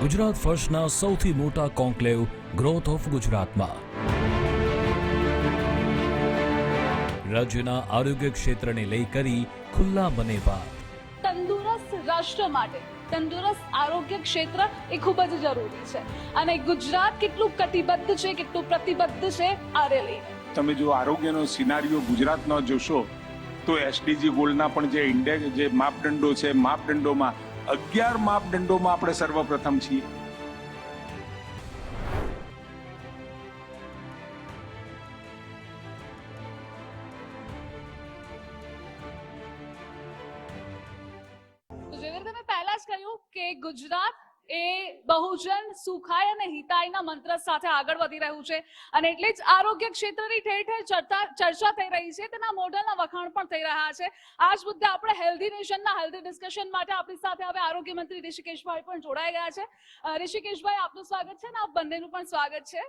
ગુજરાત ફર્સ્ટના સૌથી મોટા conclave growth of ગુજરાતમાં રાજ્યના આરોગ્ય ક્ષેત્રને લઈ કરી ખુલ્લા મને વાત. તંદુરસ્ત રાષ્ટ્ર માટે તંદુરસ્ત આરોગ્ય ક્ષેત્ર એ ખૂબ જ જરૂરી છે અને ગુજરાત કેટલું કટિબદ્ધ છે, કેટલું પ્રતિબદ્ધ છે આને લઈને. તમે જો આરોગ્યનો સિનારીઓ ગુજરાતનો જોશો તો એસડીજી ગોલ્ડના પણ જે માપદંડો છે, માપદંડોમાં 11 માપદંડોમાં આપણે સર્વપ્રથમ છીએ. જેવી રીતે મેં પહેલા જ કહ્યું કે ગુજરાત એ બહુજન સુખાય અને હિતાયના મંત્ર સાથે આગળ વધી રહ્યું છે અને એટલે જ આરોગ્ય ક્ષેત્રની ઠેર ઠેર ચર્ચા થઈ રહી છે, તેના મોઢાના વખાણ પણ થઈ રહ્યા છે. આ જ મુદ્દે આપણે હેલ્ધી નેશનના હેલ્ધી ડિસ્કશન માટે આપણી સાથે હવે આરોગ્ય મંત્રી ઋષિકેશભાઈ પણ જોડાઈ ગયા છે. ઋષિકેશભાઈ, આપનું સ્વાગત છે અને આપ બંનેનું પણ સ્વાગત છે.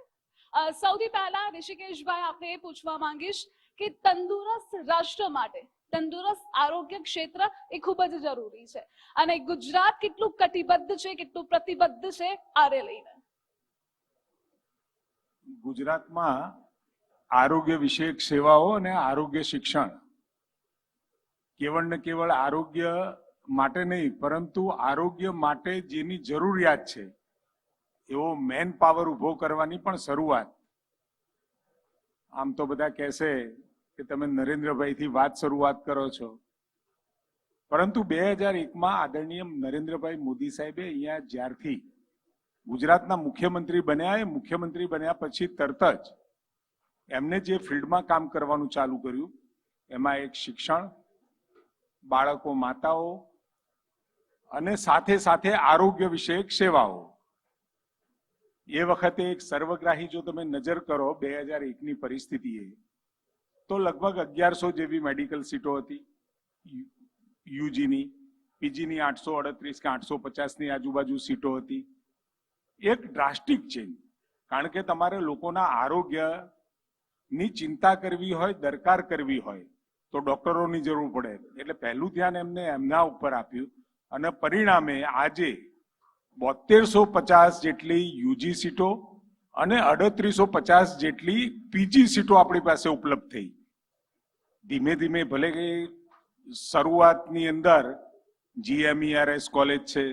સૌથી પહેલા ઋષિકેશભાઈ, આપણે એ પૂછવા માંગીશ કે તંદુરસ્ત રાષ્ટ્ર માટે તંદુરસ્ત આરોગ્ય ક્ષેત્ર એ ખૂબ જ જરૂરી છે અને ગુજરાત કેટલું કટિબદ્ધ છે, કેટલું પ્રતિબદ્ધ છે આને લઈને. ગુજરાતમાં આરોગ્ય વિષયક સેવાઓ અને આરોગ્ય શિક્ષણ કેવળ ને કેવળ આરોગ્ય માટે નહીં, પરંતુ આરોગ્ય માટે જેની જરૂરિયાત છે એવો મેન પાવર ઉભો કરવાની પણ શરૂઆત. આમ તો બધા કહેશે કે તમે નરેન્દ્રભાઈથી વાત શરૂઆત કરો છો, પરંતુ 2001માં આદરણીય નરેન્દ્રભાઈ મોદી સાહેબે અહીંયા જ્યારથી ગુજરાતના મુખ્યમંત્રી બન્યા, એ મુખ્યમંત્રી બન્યા પછી તરત જ એમને જે ફિલ્ડમાં કામ કરવાનું ચાલુ કર્યું એમાં એક શિક્ષણ, બાળકો, માતાઓ અને સાથે સાથે આરોગ્ય વિષયક સેવાઓ. એ વખતે એક સર્વગ્રાહી જો તમે નજર કરો 2001ની પરિસ્થિતિએ, તો લગભગ 1100 જેવી મેડિકલ સીટો હતી યુજીની, પીજીની 838 કે 850ની આજુબાજુ સીટો હતી. એક ડ્રાસ્ટિક ચેન્જ, કારણ કે તમારે લોકોના આરોગ્યની ચિંતા કરવી હોય, દરકાર કરવી હોય તો ડોક્ટરોની જરૂર પડે, એટલે પહેલું ધ્યાન એમને એમના ઉપર આપ્યું અને પરિણામે આજે 7250 જેટલી યુજી સીટો અને 3850 જેટલી પીજી સીટો આપણી પાસે ઉપલબ્ધ થઈ. ધીમે ધીમે ભલે કે શરૂઆતની અંદર જીએમઈઆરએસ કોલેજ છે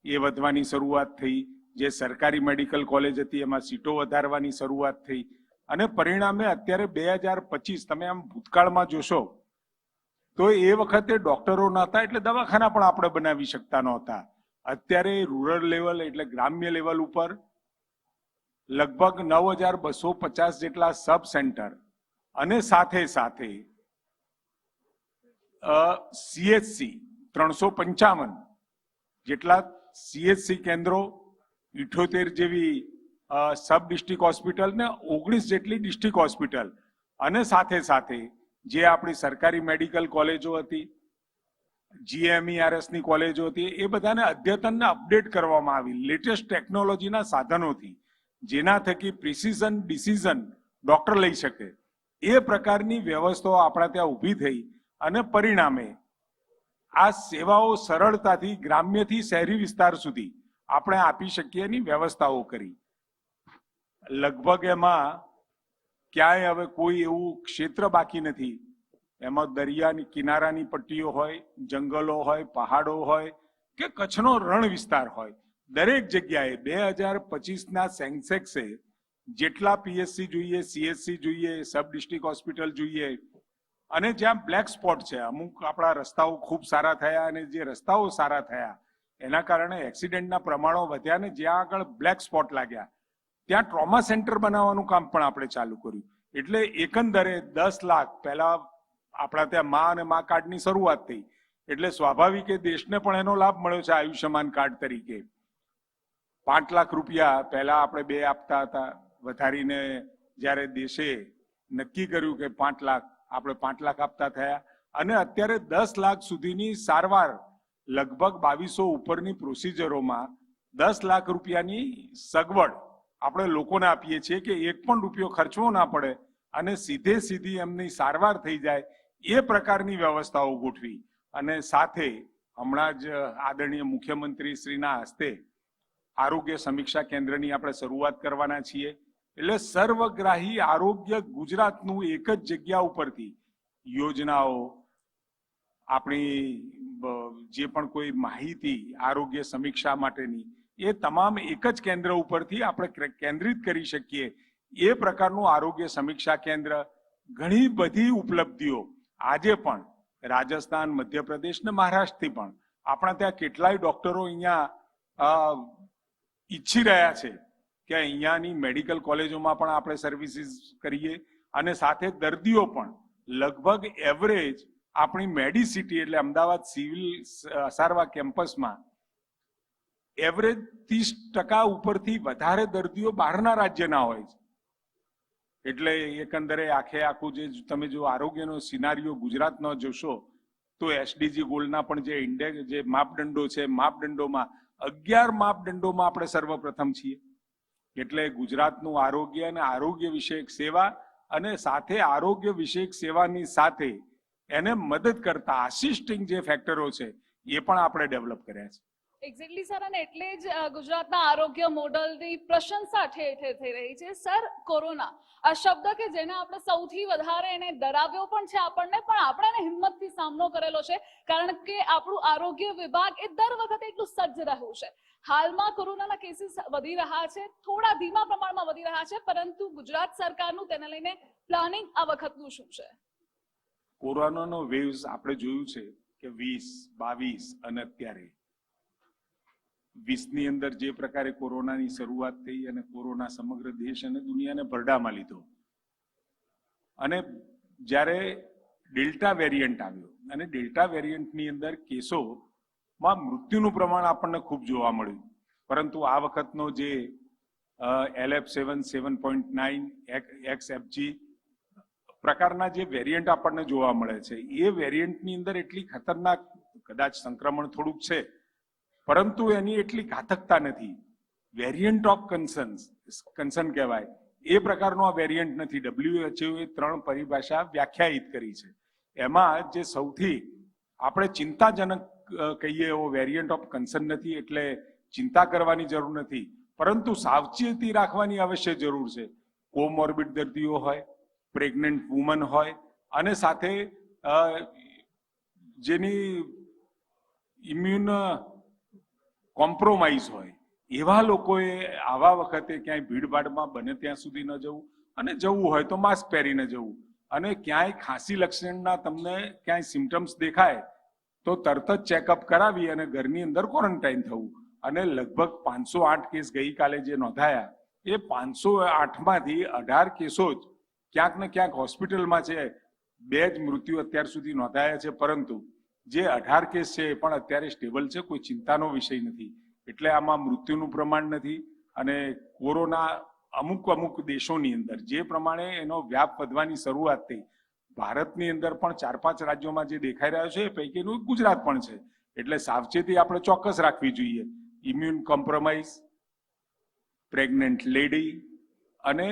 એ વધવાની શરૂઆત થઈ, જે સરકારી મેડિકલ કોલેજ હતી એમાં સીટો વધારવાની શરૂઆત થઈ અને પરિણામે અત્યારે 2025 તમે આમ ભૂતકાળમાં જોશો તો એ વખતે ડોક્ટરો નહોતા એટલે દવાખાના પણ આપણે બનાવી શકતા નહોતા. અત્યારે રૂરલ લેવલ એટલે ગ્રામ્ય લેવલ ઉપર લગભગ 9250 જેટલા સબ સેન્ટર અને સાથે સાથે સીએચસી 355 જેટલા સીએચસી કેન્દ્રો, 78 જેવી સબ ડિસ્ટ્રિક્ટ હોસ્પિટલ ને 19 જેટલી ડિસ્ટ્રિક્ટ હોસ્પિટલ અને સાથે સાથે જે આપણી સરકારી મેડિકલ કોલેજો હતી, જીએમઈઆરએસ ની કોલેજો હતી, એ બધાને અદ્યતન અપડેટ કરવામાં આવી લેટેસ્ટ ટેકનોલોજીના સાધનોથી, જેના થકી પ્રિસિઝન ડિસિઝન ડોક્ટર લઈ શકે એ પ્રકારની વ્યવસ્થાઓ આપણા ત્યાં ઊભી થઈ અને પરિણામે આ સેવાઓ સરળતાથી ગ્રામ્યથી શહેરી વિસ્તાર સુધી આપણે આપી શકીએ એની વ્યવસ્થાઓ કરી. લગભગ એમાં ક્યાંય હવે કોઈ એવું ક્ષેત્ર બાકી નથી. એમાં દરિયાની કિનારાની પટ્ટીઓ હોય, જંગલો હોય, પહાડો હોય કે કચ્છનો રણ વિસ્તાર હોય, દરેક જગ્યાએ 2025ના સેન્સેક્સે જેટલા પીએચસી જોઈએ, સીએચસી જોઈએ, સબ ડિસ્ટ્રિક્ટ હોસ્પિટલ જોઈએ અને જ્યાં બ્લેક સ્પોટ છે, અમુક આપણા રસ્તાઓ ખૂબ સારા થયા અને જે રસ્તાઓ સારા થયા એના કારણે એક્સિડન્ટના પ્રમાણો વધ્યા ને જ્યાં આગળ બ્લેક સ્પોટ લાગ્યા ત્યાં ટ્રોમા સેન્ટર બનાવવાનું કામ પણ આપણે ચાલુ કર્યું. એટલે એકંદરે 10 લાખ પહેલા આપણા ત્યાં મા અને મા કાર્ડની શરૂઆત થઈ એટલે સ્વાભાવિક દેશને પણ એનો લાભ મળ્યો છે આયુષ્યમાન કાર્ડ તરીકે. 5 લાખ રૂપિયા પહેલા આપણે 2 આપતા હતા, વધારીને જ્યારે દેશે નક્કી કર્યું કે 5 લાખ આપણે 5 લાખ આપતા થયા અને અત્યારે 10 લાખ સુધીની સારવાર લગભગ 2200 ઉપરની પ્રોસિજરોમાં 10 લાખ રૂપિયાની સગવડ આપણે લોકોને આપીએ છીએ કે એક પણ રૂપિયો ખર્ચવો ના પડે અને સીધી એમની સારવાર થઈ જાય એ પ્રકારની વ્યવસ્થાઓ ગોઠવી અને સાથે હમણાં જ આદરણીય મુખ્યમંત્રી શ્રીના હસ્તે આરોગ્ય સમીક્ષા કેન્દ્રની આપણે શરૂઆત કરવાના છીએ. એટલે સર્વગ્રાહી આરોગ્ય ગુજરાતનું એક જ જગ્યા ઉપરથી યોજનાઓ, આપણી જે પણ કોઈ માહિતી આરોગ્ય સમીક્ષા માટેની, એ તમામ એક જ કેન્દ્ર ઉપરથી આપણે કેન્દ્રિત કરી શકીએ. એ પ્રકારનું આરોગ્ય સમીક્ષા કેન્દ્ર, ઘણી બધી ઉપલબ્ધિઓ આજે પણ રાજસ્થાન, મધ્યપ્રદેશ ને મહારાષ્ટ્રથી પણ આપણા ત્યાં કેટલાય ડોક્ટરો અહીંયા ઈચ્છી રહ્યા છે કે અહીંયાની મેડિકલ કોલેજોમાં પણ આપણે સર્વિસીસ કરીએ, અને સાથે દર્દીઓ પણ લગભગ એવરેજ આપણી મેડિસિટી એટલે અમદાવાદ સિવિલ સારવાર કેમ્પસમાં એવરેજ 30% ઉપરથી વધારે દર્દીઓ બહારના રાજ્યના હોય છે. એટલે એકંદરે આખું જે તમે જો આરોગ્યનો સિનારીઓ ગુજરાતનો જોશો તો એસડીજી ગોલ્ડના પણ જે ઇન્ડેક્સ, જે માપદંડો છે, માપદંડોમાં 11 માપદંડોમાં આપણે સર્વપ્રથમ છીએ. એટલે ગુજરાતનું આરોગ્ય અને આરોગ્ય વિષયક સેવા, અને સાથે આરોગ્ય વિષયક સેવાની સાથે એને મદદ કરતા આસિસ્ટિંગ જે ફેક્ટરો છે એ પણ આપણે ડેવલપ કર્યા છે. એક્ઝેક્ટલી સર, અને એટલે જ ગુજરાતના આરોગ્ય મોડલની પ્રશંસા ઠેર ઠેર થઈ રહી છે. સર, કોરોના આ શબ્દ કે જેને આપણે સૌથી વધારે એને ડરાવ્યો પણ છે આપણને, પણ આપણે એને હિંમતથી સામનો કરેલો છે, કારણ કે આપણું આરોગ્ય વિભાગ એ દર વખતે એટલું સજ્જ રહ્યું છે. હાલમાં કોરોનાના કેસીસ વધી રહ્યા છે, થોડા ધીમા પ્રમાણમાં વધી રહ્યા છે, પરંતુ ગુજરાત સરકારનું તેને લઈને પ્લાનિંગ આ વખતનું શું છે? કોરોનાનો વેવ્સ આપણે જોયું છે કે 20, 22 અને અત્યારે 20ની અંદર જે પ્રકારે કોરોનાની શરૂઆત થઈ અને કોરોના સમગ્ર દેશ અને દુનિયાને ભરડામાં લીધો, અને જ્યારે ડેલ્ટા વેરિયન્ટ આવ્યો અને ડેલ્ટા વેરિયન્ટની અંદર કેસોમાં મૃત્યુનું પ્રમાણ આપણને ખૂબ જોવા મળ્યું, પરંતુ આ વખતનો જે LF7, 7.9 XFG પ્રકારના જે વેરિયન્ટ આપણને જોવા મળે છે, એ વેરિયન્ટની અંદર એટલી ખતરનાક, કદાચ સંક્રમણ થોડુંક છે પરંતુ એની એટલી ઘાતકતા નથી. વેરિયન્ટ ઓફ કન્સર્ન કહેવાય એ પ્રકારનો આ વેરિયન્ટ નથી. WHO એ 3 પરિભાષા વ્યાખ્યાયિત કરી છે. એમાં જે સૌથી આપણે ચિંતાજનક કહીએ એવો વેરિયન્ટ ઓફ કન્સર્ન નથી, એટલે ચિંતા કરવાની જરૂર નથી, પરંતુ સાવચેતી રાખવાની અવશ્ય જરૂર છે. કોમોર્બિડ દર્દીઓ હોય, પ્રેગ્નન્ટ વુમન હોય, અને સાથે જેની ઇમ્યુન કોમ્પ્રોમાઇઝ હોય, એવા લોકોએ આવા વખતે ક્યાંય ભીડભાડમાં બને ત્યાં સુધી ન જવું, અને જવું હોય તો માસ્ક પહેરીને જવું, અને ક્યાંય ખાંસી લક્ષણના તમને ક્યાંય સિમ્ટમ્સ દેખાય તો તરત જ ચેકઅપ કરાવી અને ઘરની અંદર ક્વોરન્ટાઇન થવું. અને લગભગ 508 કેસ ગઈકાલે જે નોંધાયા, એ 508માંથી 18 કેસો જ ક્યાંક ને ક્યાંક હોસ્પિટલમાં છે. 2 જ મૃત્યુ અત્યાર સુધી નોંધાયા છે, પરંતુ જે 18 કેસ છે એ પણ અત્યારે સ્ટેબલ છે, કોઈ ચિંતાનો વિષય નથી. એટલે આમાં મૃત્યુનું પ્રમાણ નથી. અને કોરોના અમુક દેશોની અંદર જે પ્રમાણે એનો વ્યાપ વધવાની શરૂઆત થઈ, ભારતની અંદર પણ 4-5 રાજ્યોમાં જે દેખાઈ રહ્યો છે એ પૈકીનું ગુજરાત પણ છે. એટલે સાવચેતી આપણે ચોક્કસ રાખવી જોઈએ. ઇમ્યુન કોમ્પ્રોમાઇઝ, પ્રેગ્નન્ટ લેડી અને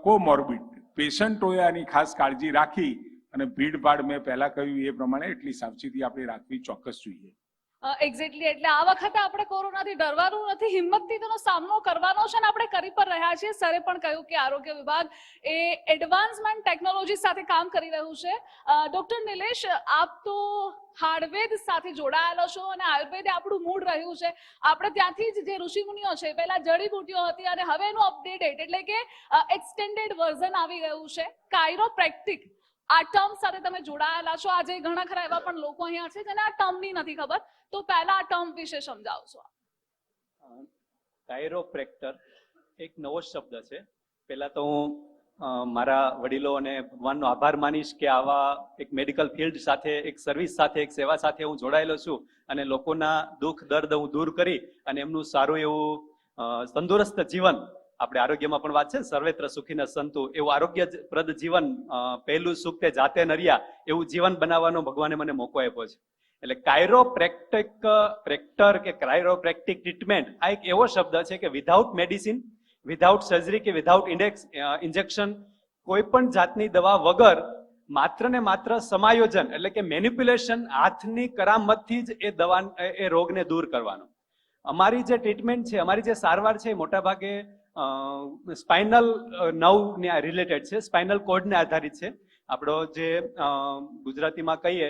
કોમોર્બિડ પેશન્ટોએ આની ખાસ કાળજી રાખી, અને ભીડભાડ મેં પહેલા કહ્યું એ પ્રમાણે એટલી સાવચેતી આપણે રાખવી ચોક્કસ જોઈએ. એક્ઝેક્ટલી, એટલે આ વખતે આપણે કોરોનાથી ડરવાનું નથી, હિંમતથી તેનો સામનો કરવાનો છે, અને આપણે કરી પણ રહ્યા છીએ. સરે પણ કહ્યું કે આરોગ્ય વિભાગ એ એડવાન્સમેન્ટ ટેકનોલોજી સાથે કામ કરી રહ્યું છે. ડોક્ટર નિલેશ, આપ તો આયુર્વેદ સાથે જોડાયેલો છો, અને આયુર્વેદ આપણું મૂળ રહ્યું છે. આપણે ત્યાંથી જ જે ઋષિમુનિઓ છે, પહેલા જડીબુટીઓ હતી, અને હવે એનું અપડેટેડ એટલે કે એક્સટેન્ડેડ વર્ઝન આવી ગયું છે, કાયરોપ્રેક્ટિક. આ ટર્મ સાથે તમે જોડાયેલા છો. આજે ઘણા ખરા એવા પણ લોકો અહીંયા છે જેને આ ટર્મની નથી ખબર, તો પહેલા આ ટર્મ વિશે સમજાવશો? કાયરોપ્રેક્ટર એક નવો શબ્દ છે. પહેલા તો હું મારા વડીલો અને ભગવાનનો આભાર માનીશ કે આવા એક મેડિકલ ફિલ્ડ સાથે, એક સર્વિસ સાથે, એક સેવા સાથે હું જોડાયેલો છું, અને લોકોના દુઃખ દર્દ હું દૂર કરી અને એમનું સારું એવું તંદુરસ્ત જીવન, આપણે આરોગ્યમાં પણ વાત છે સર્વેત્ર સુખીન સંતુ, એવું આરોગ્યપ્રદ જીવન, પહેલું સુખ તે જાતે નર્યા, એવું જીવન બનાવવાનો ભગવાને મને મોકો આપ્યો છે. એટલે કાયરોપ્રેક્ટર કે કાયરોપ્રેક્ટિક ટ્રીટમેન્ટ આ એક એવો શબ્દ છે કે વિધાઉટ મેડિસિન, વિધાઉટ સર્જરી કે વિધાઉટ ઇન્જેક્શન, કોઈ પણ જાતની દવા વગર માત્ર ને માત્ર સમાયોજન એટલે કે મેનિપ્યુલેશન, હાથની કરામતથી જ એ રોગને દૂર કરવાનો. અમારી જે ટ્રીટમેન્ટ છે, અમારી જે સારવાર છે, મોટા ભાગે સ્પાઇનલ નર્વને રિલેટેડ છે, સ્પાઇનલ કોર્ડને આધારિત છે. આપણો જે ગુજરાતીમાં કહીએ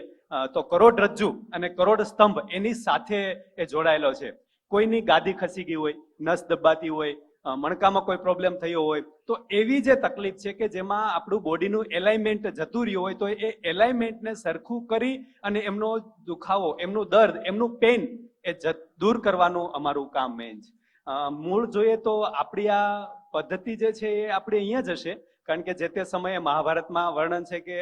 તો કરોડરજ્જુ અને કરોડ સ્તંભ એની સાથે એ જોડાયેલો છે. કોઈની ગાદી ખસી ગઈ હોય, નસ દબાતી હોય, મણકામાં કોઈ પ્રોબ્લેમ થયો હોય, તો એવી જે તકલીફ છે કે જેમાં આપણું બોડીનું એલાઇનમેન્ટ જતું રહ્યું હોય, તો એ એલાઇનમેન્ટને સરખું કરી અને એમનો દુખાવો, એમનું દર્દ, એમનું પેઇન દૂર કરવાનું અમારું કામ મેઇન છે. મૂળ જોઈએ તો આપણી આ પદ્ધતિ જે છે એ આપણે અહીંયા જ હશે, કારણ કે જે તે સમયે મહાભારતમાં વર્ણન છે કે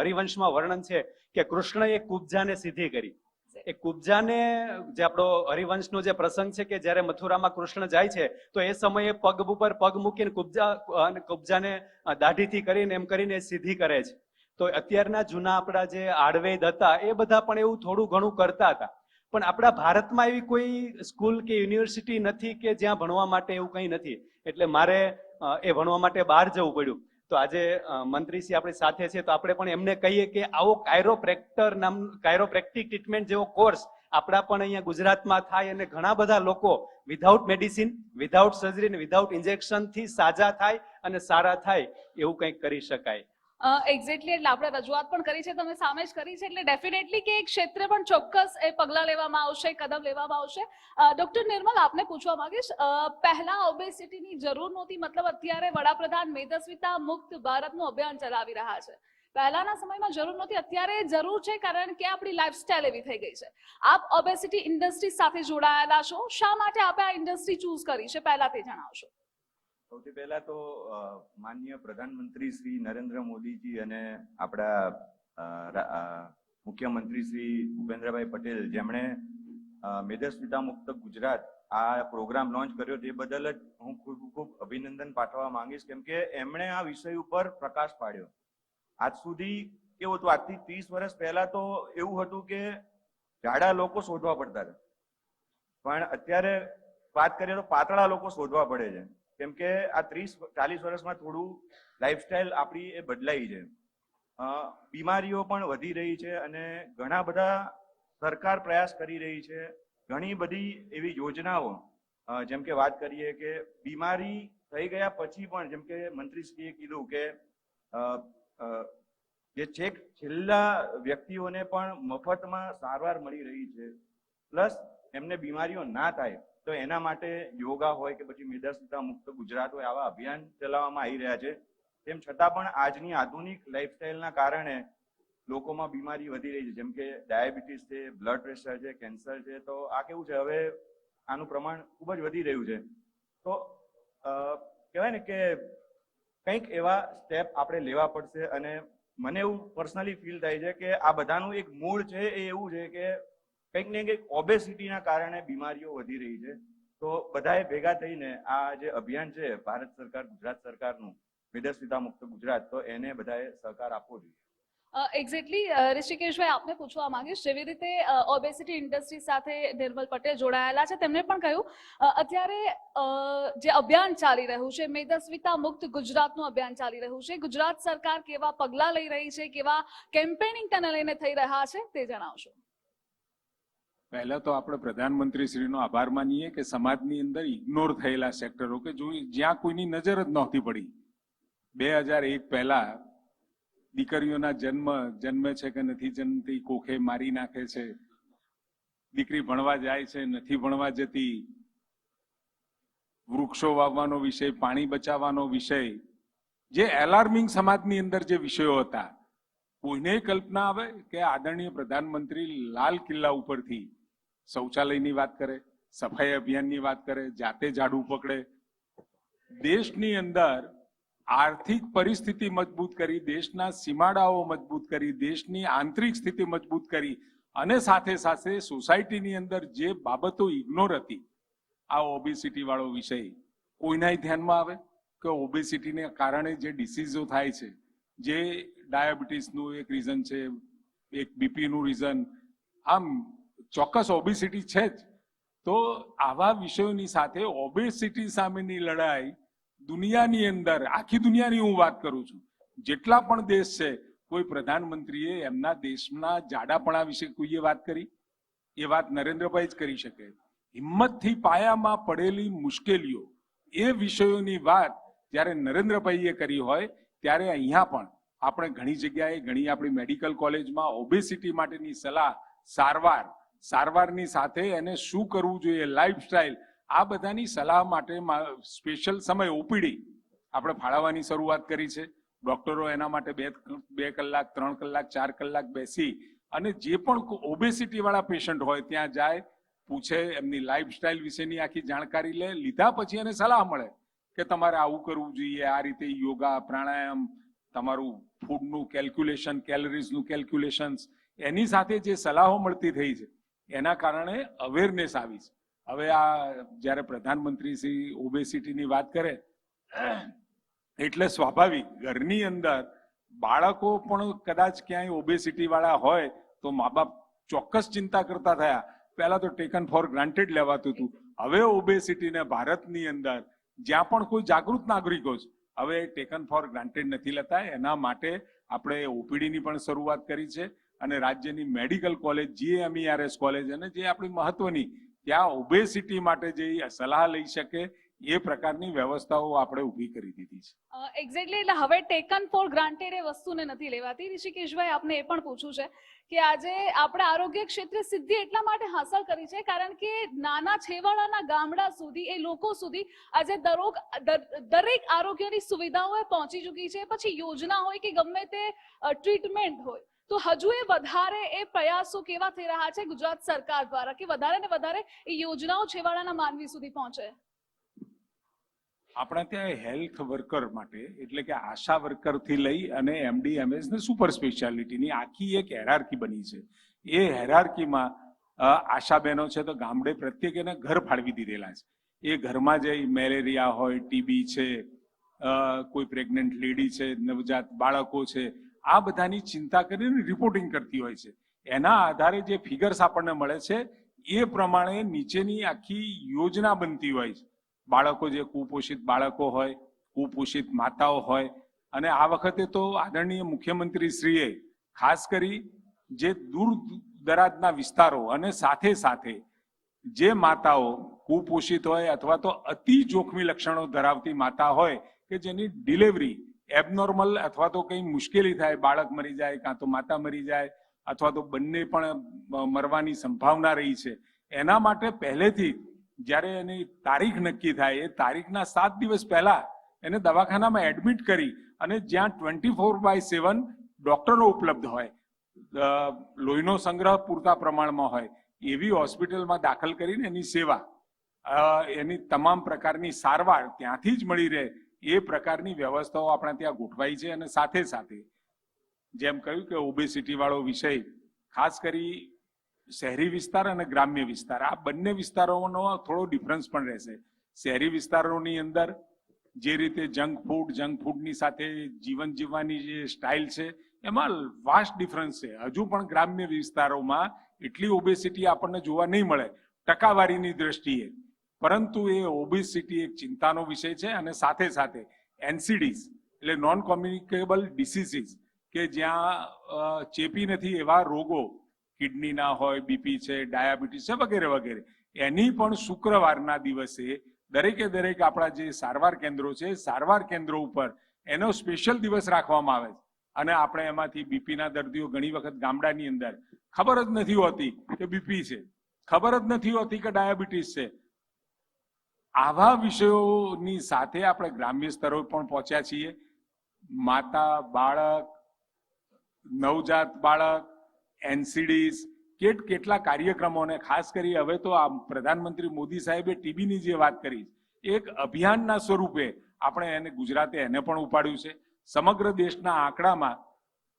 હરિવંશમાં વર્ણન છે કે કૃષ્ણએ કુબ્જાને સીધી કરી. એ કુબ્જાને, જે આપણો હરિવંશનો જે પ્રસંગ છે કે જ્યારે મથુરામાં કૃષ્ણ જાય છે તો એ સમયે પગ ઉપર પગ મૂકીને કુબ્જાને દાઢીથી કરીને એમ કરીને સીધી કરે છે. તો અત્યારના જૂના આપણા જે આડવૈદ હતા એ બધા પણ એવું થોડું ઘણું કરતા હતા. પણ આપણા ભારતમાં એવી કોઈ સ્કૂલ કે યુનિવર્સિટી નથી કે જ્યાં ભણવા માટે એવું કંઈ નથી. એટલે મારે એ ભણવા માટે બહાર જવું પડ્યું. તો આજે મંત્રીશ્રી આપણી સાથે છે, તો આપણે પણ એમને કહીએ કે આવો કાયરોપ્રેક્ટિક ટ્રીટમેન્ટ જેવો કોર્સ આપણા પણ અહીંયા ગુજરાતમાં થાય અને ઘણા બધા લોકો વિધાઉટ મેડિસિન, વિધાઉટ સર્જરી અને વિધાઉટ ઇન્જેક્શનથી સાજા થાય અને સારા થાય એવું કંઈક કરી શકાય. એક્ઝેક્ટલી, એટલે આપણે રજૂઆત પણ કરી છે, તમે સામે જ કરી છે, એટલે ડેફિનેટલી કે એક ક્ષેત્રે પણ ચોક્કસ એ પગલાં લેવામાં આવશે, કદમ લેવામાં આવશે. ડોક્ટર નિર્મલ, આપને પૂછવા માંગીશ, પહેલા ઓબેસિટીની જરૂર નહોતી, મતલબ અત્યારે વડાપ્રધાન મેદસ્વીતા મુક્ત ભારતનું અભિયાન ચલાવી રહ્યા છે. પહેલાના સમયમાં જરૂર નહોતી, અત્યારે જરૂર છે, કારણ કે આપણી લાઈફસ્ટાઈલ એવી થઈ ગઈ છે. આપ ઓબેસિટી ઇન્ડસ્ટ્રી સાથે જોડાયેલા છો, શા માટે આપે આ ઇન્ડસ્ટ્રી ચૂઝ કરી છે, પહેલા તે જણાવશો. સૌથી પહેલા તો માનનીય પ્રધાનમંત્રી શ્રી નરેન્દ્ર મોદીજી અને આપણા મુખ્યમંત્રી શ્રી ભૂપેન્દ્રભાઈ પટેલ, જેમણે મેદસ્વીતા મુક્ત ગુજરાત આ પ્રોગ્રામ લોન્ચ કર્યો, તે બદલ જ હું ખૂબ અભિનંદન પાઠવવા માંગીશ, કેમ કે એમણે આ વિષય ઉપર પ્રકાશ પાડ્યો. આજ સુધી કેવું હતું, આજથી 30 વર્ષ પહેલા તો એવું હતું કે જાડા લોકો શોધવા પડતા હતા, પણ અત્યારે વાત કરીએ તો પાતળા લોકો શોધવા પડે છે, કેમ કે આ 30-40 વર્ષમાં થોડું લાઈફસ્ટાઈલ આપણી એ બદલાઈ છે. બીમારીઓ પણ વધી રહી છે અને ઘણા બધા સરકાર પ્રયાસ કરી રહી છે. ઘણી બધી એવી યોજનાઓ, જેમ કે વાત કરીએ કે બીમારી થઈ ગયા પછી પણ, જેમ કે મંત્રીશ્રીએ કીધું કે જે છેલ્લા વ્યક્તિઓને પણ મફતમાં સારવાર મળી રહી છે, પ્લસ એમને બીમારીઓ ના થાય તો એના માટે યોગા હોય કે પછી મેદસ્વીતા મુક્ત ગુજરાત હોય, આવા અભિયાન ચલાવવામાં આવી રહ્યા છે. તેમ છતાં પણ આજની આધુનિક લાઈફસ્ટાઈલના કારણે લોકોમાં બીમારી વધી રહી છે, જેમ કે ડાયાબિટીસ છે, બ્લડ પ્રેશર છે, કેન્સર છે. તો આ કેવું છે, હવે આનું પ્રમાણ ખૂબ જ વધી રહ્યું છે. તો કહેવાય ને કે કંઈક એવા સ્ટેપ આપણે લેવા પડશે. અને મને એવું પર્સનલી ફીલ થાય છે કે આ બધાનું એક મૂળ છે એ એવું છે કે કંઈક ને કંઈક ઓબેસિટીના કારણે બીમારીઓ વધી રહી છે. તો બધાએ ભેગા થઈને આ જે અભિયાન છે ભારત સરકાર, ગુજરાત સરકારનું, મેદસ્વીતા મુક્ત ગુજરાત, તો એને બધાએ સહકાર આપવો જોઈએ. એક્ઝેક્ટલી, ઋષિકેશભાઈ, આપને પૂછવા માંગીશ, જેવી રીતે ઓબેસિટી ઇન્ડસ્ટ્રી સાથે નિર્મલ પટેલ જોડાયેલા છે, તેમણે પણ કહ્યું અત્યારે જે અભિયાન ચાલી રહ્યું છે, મેદસ્વીતા મુક્ત ગુજરાતનું અભિયાન ચાલી રહ્યું છે, ગુજરાત સરકાર કેવા પગલાં લઈ રહી છે, કેવા કેમ્પેનિંગ તેને લઈને થઈ રહ્યા છે, તે જણાવશો. પહેલા તો આપણે પ્રધાનમંત્રી શ્રીનો આભાર માનીએ કે સમાજની અંદર ઇગ્નોર થયેલા સેક્ટરો કે જ્યાં કોઈની નજર જ નહોતી પડી. 2001 પહેલા દીકરીઓના જન્મે છે કે નથી જન્મતી, કોખે મારી નાખે છે, દીકરી ભણવા જાય છે, નથી ભણવા જતી, વૃક્ષો વાવવાનો વિષય, પાણી બચાવવાનો વિષય, જે એલાર્મિંગ સમાજની અંદર જે વિષયો હતા, કોઈને કલ્પના આવે કે આદરણીય પ્રધાનમંત્રી લાલ કિલ્લા ઉપરથી શૌચાલયની વાત કરે, સફાઈ અભિયાનની વાત કરે, જાતે ઝાડુ પકડે, દેશની અંદર આર્થિક પરિસ્થિતિ મજબૂત કરી, દેશના સીમાડાઓ મજબૂત કરી, દેશની આંતરિક સ્થિતિ મજબૂત કરી, અને સાથે સાથે સોસાયટીની અંદર જે બાબતો ઇગ્નોર હતી, આ ઓબેસિટી વાળો વિષય કોઈના ધ્યાનમાં આવે કે ઓબેસિટીને કારણે જે ડિસીઝો થાય છે, જે ડાયાબિટીસનું એક રીઝન છે, એક બીપીનું રીઝન, આમ ચોક્કસ ઓબેસિટી છે જ. તો આવા વિષયોની સાથે ઓબેસિટી સામેની લડાઈ દુનિયાની અંદર, આખી દુનિયાની હું વાત કરું છું, જેટલા પણ દેશ છે, કોઈ પ્રધાનમંત્રીએ એમના દેશના જાડાપણા વિશે કોઈએ વાત કરી? એ વાત નરેન્દ્રભાઈ જ કરી શકે. હિંમતથી પાયામાં પડેલી મુશ્કેલીઓ, એ વિષયોની વાત જ્યારે નરેન્દ્રભાઈએ કરી હોય ત્યારે અહીંયા પણ આપણે ઘણી જગ્યાએ, ઘણી આપણી મેડિકલ કોલેજમાં ઓબેસિટી માટેની સલાહ, સારવારની સાથે એને શું કરવું જોઈએ, લાઈફસ્ટાઈલ, આ બધાની સલાહ માટે સ્પેશિયલ સમય ઓપીડી આપણે ફાળવવાની શરૂઆત કરી છે. ડોક્ટરો એના માટે 2 કલાક, 3 કલાક, 4 કલાક બેસી અને જે પણ ઓબેસિટી વાળા પેશન્ટ હોય ત્યાં જાય, પૂછે, એમની લાઈફસ્ટાઈલ વિશેની આખી જાણકારી લીધા પછી એને સલાહ મળે કે તમારે આવું કરવું જોઈએ, આ રીતે યોગા, પ્રાણાયામ, તમારું ફૂડનું કેલ્ક્યુલેશન, કેલરીઝનું કેલ્ક્યુલેશન્સ, એની સાથે જે સલાહો મળતી થઈ છે એના કારણે અવેરનેસ આવી છે. હવે આ જ્યારે પ્રધાનમંત્રી શ્રી ઓબેસિટીની વાત કરે એટલે સ્વાભાવિક ઘરની અંદર બાળકો પણ કદાચ ક્યાંય ઓબેસિટી વાળા હોય તો મા બાપ ચોક્કસ ચિંતા કરતા થયા. પહેલા તો ટેકન ફોર ગ્રાન્ટેડ લેવાતું હતું. હવે ઓબેસિટીને ભારતની અંદર જ્યાં પણ કોઈ જાગૃત નાગરિકો છે હવે ટેકન ફોર ગ્રાન્ટેડ નથી લેતા. એના માટે આપણે ઓપીડીની પણ શરૂઆત કરી છે અને રાજ્યની મેડિકલ કોલેજ, GMERS કોલેજ અને જે આપણી મહત્વની ત્યાં ઓબેસિટી માટે જે સલાહ લઈ શકે એ પ્રકારની વ્યવસ્થાઓ આપણે ઊભી કરી દીધી છે. એક્ઝેક્ટલી, એટલે હવે ટેકન ફોર ગ્રાન્ટેડ એ વસ્તુને નથી લેવાતી. ઋષિકેશભાઈ, આપને એ પણ પૂછવું છે કે આજે આપણે આરોગ્ય ક્ષેત્રે સિદ્ધિ એટલા માટે હાંસલ કરી છે કારણ કે નાના છેવાડાના ગામડા સુધી, એ લોકો સુધી આજે દરેક આરોગ્યની સુવિધાઓ પહોંચી ચૂકી છે. પછી યોજના હોય કે ગમે તે ટ્રીટમેન્ટ હોય, તો હજુ એ વધારે એ પ્રયાસો કેવા થઈ રહ્યા છે ગુજરાત સરકાર દ્વારા કે વધારે ને વધારે એ યોજનાઓ છેવાડાના માનવી સુધી પહોંચે? આપણા ત્યાં હેલ્થ વર્કર માટે એટલે કે આશા વર્કરથી લઈ અને MD, MS ને સુપર સ્પેશિયાલિટીની આખી એક હેરાર્કી બની છે. એ હેરાર્કીમાં આશા બહેનો છે તો ગામડે પ્રત્યેક એને ઘર ફાળવી દીધેલા છે. એ ઘરમાં જઈ મેલેરિયા હોય, TB છે, કોઈ પ્રેગ્નન્ટ લેડી છે, નવજાત બાળકો છે, આ બધાની ચિંતા કરીને રિપોર્ટિંગ કરતી હોય છે. એના આધારે જે ફિગર્સ આપણને મળે છે એ પ્રમાણે નીચેની આખી યોજના બનતી હોય છે. બાળકો, જે કુપોષિત બાળકો હોય, કુપોષિત માતાઓ હોય, અને આ વખતે તો આદરણીય મુખ્યમંત્રી શ્રીએ ખાસ કરી જે દૂર દરાજના વિસ્તારો અને સાથે સાથે જે માતાઓ કુપોષિત હોય અથવા તો અતિ જોખમી લક્ષણો ધરાવતી માતા હોય કે જેની ડિલિવરી એબનોર્મલ અથવા તો કંઈ મુશ્કેલી થાય, બાળક મરી જાય કાં તો માતા મરી જાય અથવા તો બંને પણ મરવાની સંભાવના રહી છે, એના માટે પહેલેથી જ્યારે એની તારીખ નક્કી થાય એ તારીખના 7 દિવસ પહેલા એને દવાખાનામાં એડમિટ કરી અને જ્યાં 24/7 ડોક્ટરો ઉપલબ્ધ હોય, લોહીનો સંગ્રહ પૂરતા પ્રમાણમાં હોય એવી હોસ્પિટલમાં દાખલ કરીને એની સેવા, એની તમામ પ્રકારની સારવાર ત્યાંથી જ મળી રહે એ પ્રકારની વ્યવસ્થાઓ આપણા ત્યાં ગોઠવાઈ છે. અને સાથે સાથે જેમ કહ્યું કે ઓબેસિટી વાળો વિષય ખાસ કરી શહેરી વિસ્તાર અને ગ્રામ્ય વિસ્તાર, આ બંને વિસ્તારોનો થોડો ડિફરન્સ પણ રહેશે. શહેરી વિસ્તારોની અંદર જે રીતે જંક ફૂડની સાથે જીવન જીવવાની જે સ્ટાઇલ છે એમાં વાસ્ટ ડિફરન્સ છે. હજુ પણ ગ્રામ્ય વિસ્તારોમાં એટલી ઓબેસિટી આપણને જોવા નહીં મળે ટકાવારીની દ્રષ્ટિએ, પરંતુ એ ઓબેસિટી એક ચિંતાનો વિષય છે. અને સાથે સાથે NCDs એટલે નોન કોમ્યુનિકેબલ ડિસીઝીસ કે જ્યાં ચેપી નથી એવા રોગો, કિડનીના હોય, BP છે, ડાયાબિટીસ છે, વગેરે વગેરે, એની પણ શુક્રવારના દિવસે દરેક આપણા જે સારવાર કેન્દ્રો છે, સારવાર કેન્દ્રો ઉપર એનો સ્પેશિયલ દિવસ રાખવામાં આવે છે. અને આપણે એમાંથી BPના દર્દીઓ ઘણી વખત ગામડાની અંદર ખબર જ નથી હોતી કે BP છે, ખબર જ નથી હોતી કે ડાયાબિટીસ છે. આવા વિષયોની સાથે આપણે ગ્રામ્ય સ્તરો પણ પહોંચ્યા છીએ. માતા, બાળક, નવજાત બાળક, NCDs, કેટલા કાર્યક્રમોને ખાસ કરી હવે તો આ પ્રધાનમંત્રી મોદી સાહેબે TBની જે વાત કરી, એક અભિયાનના સ્વરૂપે આપણે એને ગુજરાતે એને પણ ઉપાડ્યું છે. સમગ્ર દેશના આંકડામાં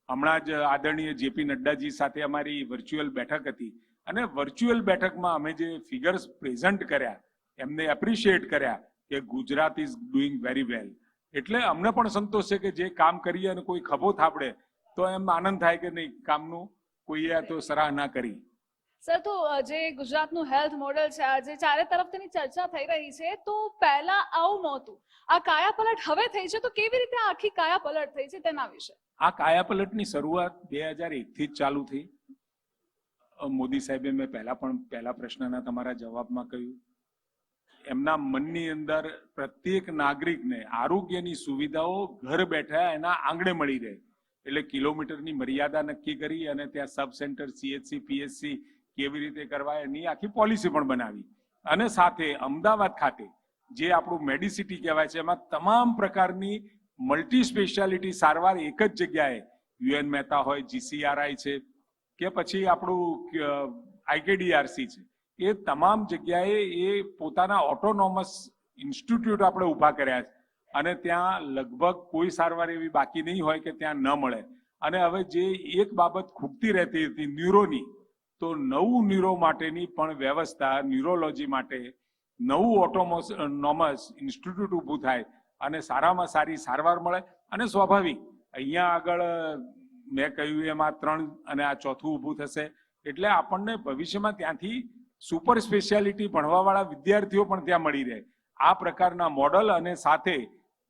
હમણાં જ આદરણીય JP નડ્ડાજી સાથે અમારી વર્ચ્યુઅલ બેઠક હતી અને વર્ચ્યુઅલ બેઠકમાં અમે જે ફિગર્સ પ્રેઝન્ટ કર્યા, એમને એપ્રિશિએટ કર્યા કે Gujarat is doing very well. એટલે અમને પણ સંતોષ છે કે જે કામ કરીએ અને કોઈ ખભો થાપડે તો એમ આનંદ થાય કે નહીં, કામનું કોઈએ તો સરાહના કરી. સર, તો જે ગુજરાતનું હેલ્થ મોડેલ છે, આજે ચારે તરફ તેની ચર્ચા થઈ રહી છે, તો પહેલા આવું નહોતું, આ કાયાપલટ હવે થઈ છે, તો કેવી રીતે આખી કાયાપલટ થઈ છે તેના વિશે? આ કાયાપલટની શરૂઆત 2001થી જ ચાલુ થઈ. મોદી સાહેબે મેં પહેલા પ્રશ્નના તમારા જવાબમાં કહ્યું, એમના મનની અંદર પ્રત્યેક નાગરિકને આરોગ્યની સુવિધાઓ ઘર બેઠા એના આંગણે મળી રહે, એટલે કિલોમીટરની મર્યાદા નક્કી કરી અને ત્યાં સબ સેન્ટર, CHC, PHC કેવી રીતે કરવા એની આખી પોલિસી પણ બનાવી. અને સાથે અમદાવાદ ખાતે જે આપણું મેડિસિટી કહેવાય છે, એમાં તમામ પ્રકારની મલ્ટી સ્પેશિયાલિટી સારવાર એક જ જગ્યાએ, UN મહેતા હોય, GCRI છે કે પછી આપણું IKDRC છે, એ તમામ જગ્યાએ એ પોતાના ઓટોનોમસ ઇન્સ્ટિટ્યૂટ આપણે ઊભા કર્યા છે અને ત્યાં લગભગ કોઈ સારવાર એવી બાકી નહીં હોય કે ત્યાં ન મળે. અને હવે જે એક બાબત ખૂટતી રહેતી હતી ન્યુરોની, તો નવું ન્યુરો માટેની પણ વ્યવસ્થા, ન્યુરોલોજી માટે નવું ઓટોનોમસ ઇન્સ્ટિટ્યૂટ ઊભું થાય અને સારામાં સારી સારવાર મળે. અને સ્વાભાવિક અહીંયા આગળ મેં કહ્યું એમ આ 3 અને આ 4થું ઊભું થશે, એટલે આપણને ભવિષ્યમાં ત્યાંથી સુપર સ્પેશિયાલિટી ભણવાવાળા વિદ્યાર્થીઓ પણ ત્યાં મળી રહે. આ પ્રકારના મોડલ અને સાથે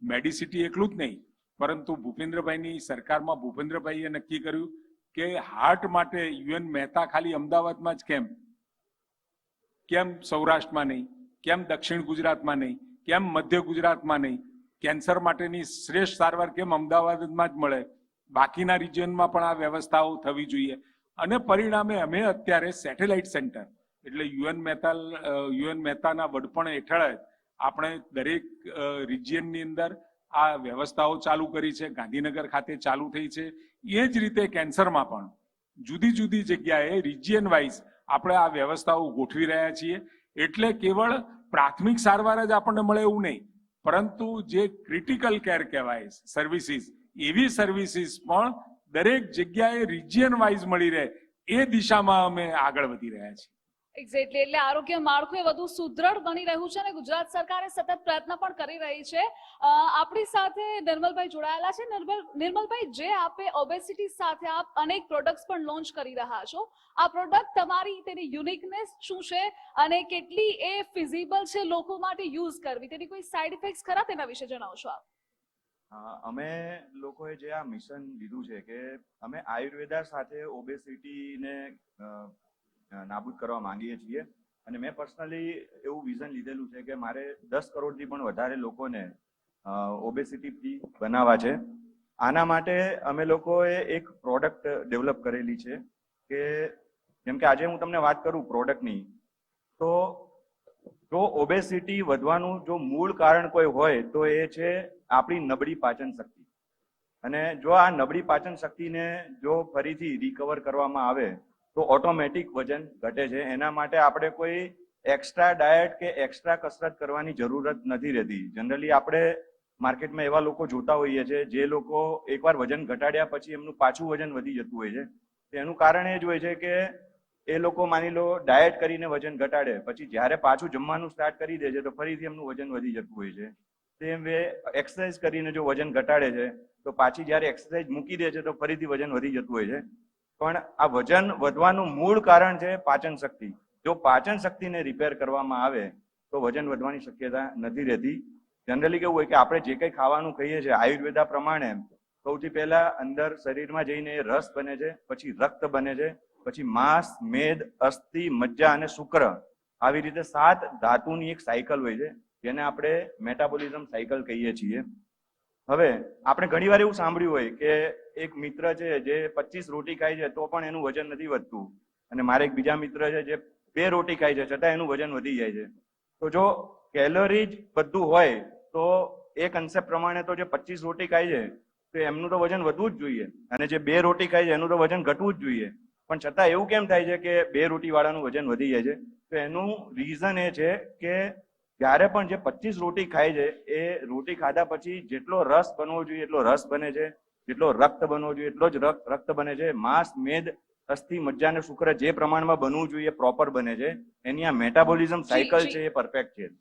મેડિસિટી એકલું જ નહીં, પરંતુ ભૂપેન્દ્રભાઈની સરકારમાં ભૂપેન્દ્રભાઈએ નક્કી કર્યું કે હાર્ટ માટે UN મહેતા ખાલી અમદાવાદમાં જ કેમ સૌરાષ્ટ્રમાં નહીં, કેમ દક્ષિણ ગુજરાતમાં નહીં, કેમ મધ્ય ગુજરાતમાં નહીં, કેન્સર માટેની શ્રેષ્ઠ સારવાર કેમ અમદાવાદમાં જ મળે, બાકીના રિજિયનમાં પણ આ વ્યવસ્થાઓ થવી જોઈએ. અને પરિણામે અમે અત્યારે સેટેલાઇટ સેન્ટર, એટલે UN મહેતાના વડપણ હેઠળ જ આપણે દરેક રિજિયનની અંદર આ વ્યવસ્થાઓ ચાલુ કરી છે. ગાંધીનગર ખાતે ચાલુ થઈ છે. એ જ રીતે કેન્સરમાં પણ જુદી જુદી જગ્યાએ રિજિયન વાઇઝ આપણે આ વ્યવસ્થાઓ ગોઠવી રહ્યા છીએ. એટલે કેવળ પ્રાથમિક સારવાર જ આપણને મળે એવું નહીં, પરંતુ જે ક્રિટિકલ કેર કહેવાય સર્વિસીસ, એવી સર્વિસીસ પણ દરેક જગ્યાએ રિજિયન વાઇઝ મળી રહે, એ દિશામાં અમે આગળ વધી રહ્યા છીએ. એક્ઝેક્ટલી, એટલે આરોગ્ય માળખું એ વધુ સુદૃઢ બની રહ્યું છે અને ગુજરાત સરકારે સતત પ્રયત્ન પણ કરી રહી છે. આપણી સાથે નિર્મલભાઈ જોડાયેલા છે. નિર્મલભાઈ, જે આપે ઓબેસિટી સાથે આપ અનેક પ્રોડક્ટ્સ પણ લોન્ચ કરી રહ્યા છો, આ પ્રોડક્ટ તમારી તેની યુનિકનેસ શું છે અને કેટલી એ ફિઝિબલ છે લોકો માટે યુઝ કરવી, તેની કોઈ સાઇડ ઇફેક્ટ્સ ખરા, તેના વિશે જણાવશો આપ? અમે લોકોએ જે આ મિશન લીધું છે કે અમે આયુર્વેદા સાથે ઓબેસિટીને નાબૂદ કરવા માંગીએ છીએ. અને મેં પર્સનલી એવું વિઝન લીધેલું છે કે મારે 10 કરોડથી પણ વધારે લોકોને ઓબેસિટી ફ્રી બનાવવા છે. આના માટે અમે લોકોએ એક પ્રોડક્ટ ડેવલપ કરેલી છે કે જેમ કે આજે હું તમને વાત કરું પ્રોડક્ટની, તો જો ઓબેસિટી વધવાનું જો મૂળ કારણ કોઈ હોય તો એ છે આપણી નબળી પાચન શક્તિ. અને જો આ નબળી પાચન શક્તિને જો ફરીથી રિકવર કરવામાં આવે તો ઓટોમેટિક વજન ઘટે છે. એના માટે આપણે કોઈ એક્સ્ટ્રા ડાયટ કે એક્સ્ટ્રા કસરત કરવાની જરૂરત નથી રહેતી. જનરલી આપણે માર્કેટમાં એવા લોકો જોતા હોઈએ છીએ જે લોકો એકવાર વજન ઘટાડ્યા પછી એમનું પાછું વજન વધી જતું હોય છે. એનું કારણ એ જ હોય છે કે એ લોકો માની લો ડાયટ કરીને વજન ઘટાડે, પછી જ્યારે પાછું જમવાનું સ્ટાર્ટ કરી દે છે તો ફરીથી એમનું વજન વધી જતું હોય છે. તેમ એક્સરસાઇઝ કરીને જો વજન ઘટાડે છે તો પાછી જ્યારે એક્સરસાઇઝ મૂકી દે છે તો ફરીથી વજન વધી જતું હોય છે. પણ આ વજન વધવાનું મૂળ કારણ છે પાચન શક્તિ. જો પાચન શક્તિને રિપેર કરવામાં આવે તો વજન વધવાની શક્યતા નથી રહેતી. જનરલી કેવું હોય કે આપણે જે કંઈ ખાવાનું ખાઈએ છીએ આયુર્વેદા પ્રમાણે સૌથી પહેલા અંદર શરીરમાં જઈને એ રસ બને છે, પછી રક્ત બને છે, પછી માંસ, મેદ, અસ્થિ, મજ્જા અને શુક્ર, આવી રીતે 7 ધાતુની એક સાયકલ હોય છે જેને આપણે મેટાબોલિઝમ સાયકલ કહીએ છીએ. હવે આપણે ઘણીવાર એવું સાંભળ્યું હોય કે એક મિત્ર છે જે 25 રોટી ખાય છે તો પણ એનું વજન નથી વધતું, અને મારે એક બીજા મિત્ર છે જે 2 રોટી ખાય છે છતાં એનું વજન વધી જાય છે. તો જો કેલરી જ બધું હોય તો એ કન્સેપ્ટ પ્રમાણે તો જે 25 રોટી ખાય છે તો એમનું તો વજન વધવું જ જોઈએ, અને જે 2 રોટી ખાય છે એનું તો વજન ઘટવું જ જોઈએ. પણ છતાં એવું કેમ થાય છે કે 2 રોટી વાળાનું વજન વધી જાય છે? તો એનું રીઝન એ છે કે જ્યારે પણ જે 25 રોટી ખાય છે એ રોટી ખાધા પછી જેટલો રસ બનવો જોઈએ એટલો રસ બને છે, જેટલો રક્ત બનવો જોઈએ એટલો જ રક્ત બને છે. માંસ, મેદ, અસ્થિ, મજ્જા અને શુક્ર જે પ્રમાણમાં બનવું જોઈએ પ્રોપર બને છે. એની આ મેટાબોલિઝમ સાયકલ છે એ પરફેક્ટ છે.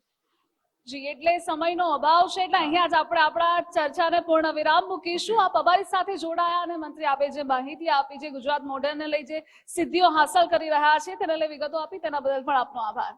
જી, એટલે સમયનો અભાવ છે એટલે અહીંયા જ આપણે આપણા ચર્ચાને પૂર્ણ વિરામ મૂકીશું. આપ અમારી સાથે જોડાયા અને મંત્રી આપે જે માહિતી આપી, જે ગુજરાત મોડેલને લઈ જે સિદ્ધિઓ હાંસલ કરી રહ્યા છે તેને લઈ વિગતો આપી, તેના બદલ પણ આપનો આભાર.